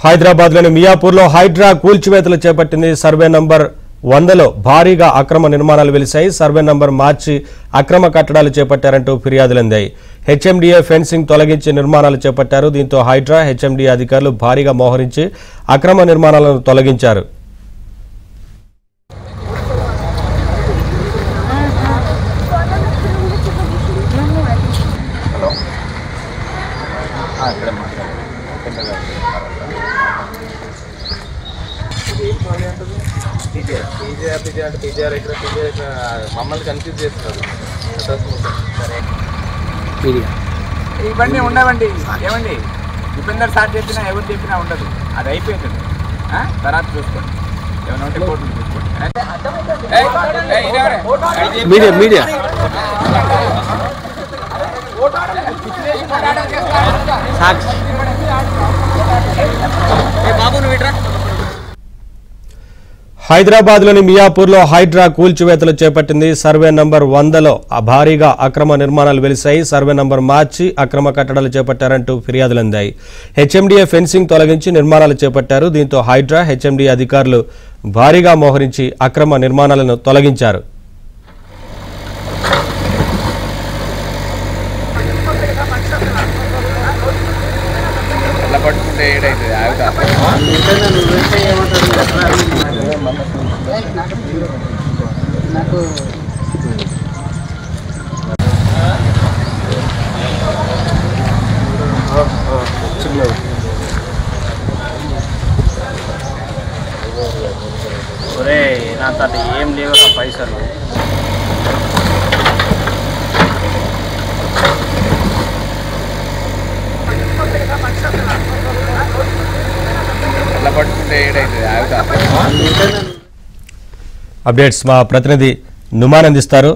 హైదరాబాద్లోని మియాపూర్లో హైడ్రా కూల్చివేతలు చేపట్టింది. సర్వే నంబర్ 100లో భారీగా అక్రమ నిర్మాణాలు వెలిశాయి. సర్వే నంబర్ మార్చి అక్రమ కట్టడాలు చేపట్టారంటూ ఫిర్యాదులందాయి. హెచ్ఎండిఏ ఫెన్సింగ్ తొలగించి నిర్మాణాలు చేపట్టారు. దీంతో హైడ్రా హెచ్ఎండిఏ అధికారులు భారీగా మోహరించి అక్రమ నిర్మాణాలను తొలగించారు. మమ్మల్ని కన్ఫ్యూజ్ చేస్తున్నారు. ఇవన్నీ ఉండవండి. ఏమండి ఉపేందర్ సార్ చెప్పినా ఎవరు చెప్పినా ఉండదు. అది అయిపోయింది. తర్వాత చూసుకోండి. ఏమైనా ఉంటే కోర్టులు చూసుకోండి. మీడియా హైదరాబాద్లోని మియాపూర్లో హైడ్రా కూల్చివేతలు చేపట్టింది. సర్వే నంబర్ 100లో భారీగా అక్రమ నిర్మాణాలు వెలిశాయి. సర్వే నంబర్ మార్చి అక్రమ కట్టడాలు చేపట్టారంటూ ఫిర్యాదులందాయి. హెచ్ఎండిఏ ఫెన్సింగ్ తొలగించి నిర్మాణాలు చేపట్టారు. దీంతో హైడ్రా హెచ్ఎండిఏ అధికారులు భారీగా మోహరించి అక్రమ నిర్మాణాలను తొలగించారు. నా తాత ఏం లేవు పైసలు. అప్డేట్స్ మా ప్రతినిధి నుమాన్ అందిస్తారు.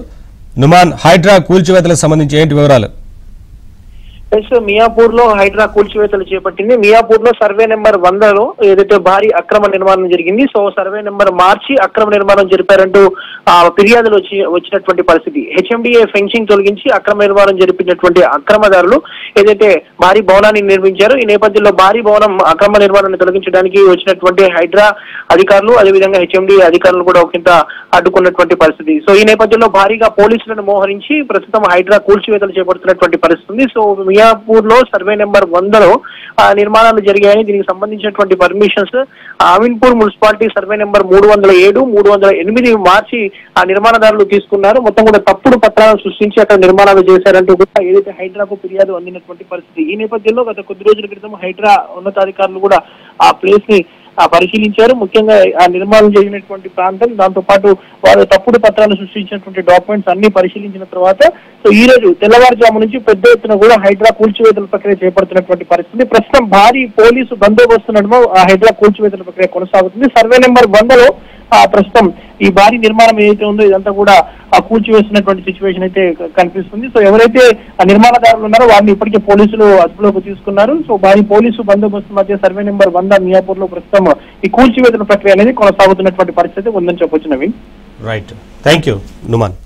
నుమాన్, హైడ్రా కూల్చివేతలకు సంబంధించి ఏంటి వివరాలు? మియాపూర్ లో హైడ్రా కూల్చివేతలు చేపట్టింది. మియాపూర్ లో సర్వే నెంబర్ 100లో ఏదైతే భారీ అక్రమ నిర్మాణం జరిగింది. సో సర్వే నెంబర్ మార్చి అక్రమ నిర్మాణం జరిపారంటూ ఫిర్యాదులు వచ్చినటువంటి పరిస్థితి. హెచ్ఎండిఏ ఫెన్సింగ్ తొలగించి అక్రమ నిర్మాణం జరిపినటువంటి అక్రమదారులు ఏదైతే భారీ భవనాన్ని నిర్మించారో ఈ నేపథ్యంలో భారీ భవనం అక్రమ నిర్మాణాన్ని తొలగించడానికి వచ్చినటువంటి హైడ్రా అధికారులు అదేవిధంగా హెచ్ఎండిఏ అధికారులు కూడా ఒకంత అడ్డుకున్నటువంటి పరిస్థితి. సో ఈ నేపథ్యంలో భారీగా పోలీసులను మోహరించి ప్రస్తుతం హైడ్రా కూల్చివేతలు చేపడుతున్నటువంటి పరిస్థితి. సో మియాపూర్ లో సర్వే నెంబర్ 100లో నిర్మాణాలు జరిగాయని దీనికి సంబంధించినటువంటి permissions Ameenpur municipality survey number 307, 308 మార్చి ఆ నిర్మాణదారులు తీసుకున్నారు. మొత్తం కూడా తప్పుడు పత్రాలను సృష్టించి అక్కడ నిర్మాణాలు చేశారంటూ కూడా ఏదైతే హైడ్రాకు ఫిర్యాదు అందినటువంటి పరిస్థితి. ఈ నేపథ్యంలో గత కొద్ది రోజుల క్రితం హైడ్రా ఉన్నతాధికారులు కూడా ఆ ప్లేస్ ని పరిశీలించారు. ముఖ్యంగా ఆ నిర్మాణం జరిగినటువంటి ప్రాంతం, దాంతో పాటు వారు తప్పుడు పత్రాలు సృష్టించినటువంటి డాక్యుమెంట్స్ అన్ని పరిశీలించిన తర్వాత సో ఈ రోజు తెల్లవారుజాము నుంచి పెద్ద ఎత్తున కూడా హైడ్రా కూల్చివేతల ప్రక్రియ చేపడుతున్నటువంటి పరిస్థితి. ప్రస్తుతం భారీ పోలీసు బందోబస్తు నడుమ ఆ హైడ్రా కూల్చివేతల ప్రక్రియ కొనసాగుతుంది. సర్వే నెంబర్ 100లో ప్రస్తుతం ఈ భారీ నిర్మాణం ఏదైతే ఉందో ఇదంతా కూడా కూల్చివేస్తున్నటువంటి సిచ్యువేషన్ అయితే కనిపిస్తుంది. సో ఎవరైతే ఆ నిర్మాణదారులు ఉన్నారో వారిని ఇప్పటికే పోలీసులు అదుపులోకి తీసుకున్నారు. సో భారీ పోలీసు బందోబస్తు మధ్య సర్వే నెంబర్ 100 మియాపూర్ లో ప్రస్తుతం ఈ కూల్చివేతల ప్రక్రియ అనేది కొనసాగుతున్నటువంటి పరిస్థితి ఉందని చెప్పొచ్చు. Naveen, right, thank you Numan.